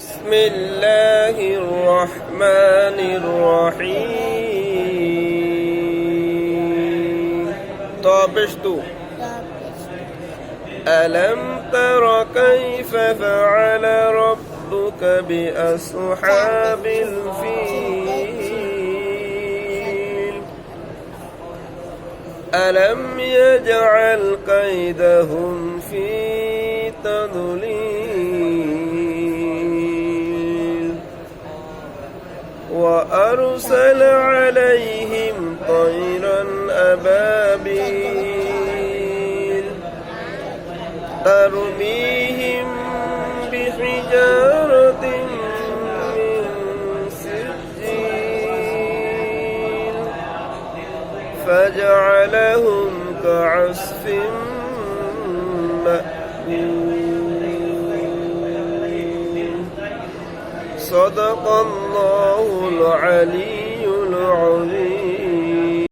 بسم الله الرحمن الرحيم. طابشت. ألم تر كيف فعل ربك بأصحاب الفيل؟ ألم يجعل كيدهم في تضليل وأرسل عليهم طيرا أبابيل ترميهم بحجارة من سجيل فجعلهم كعصف مأكول. صدق الله العليم.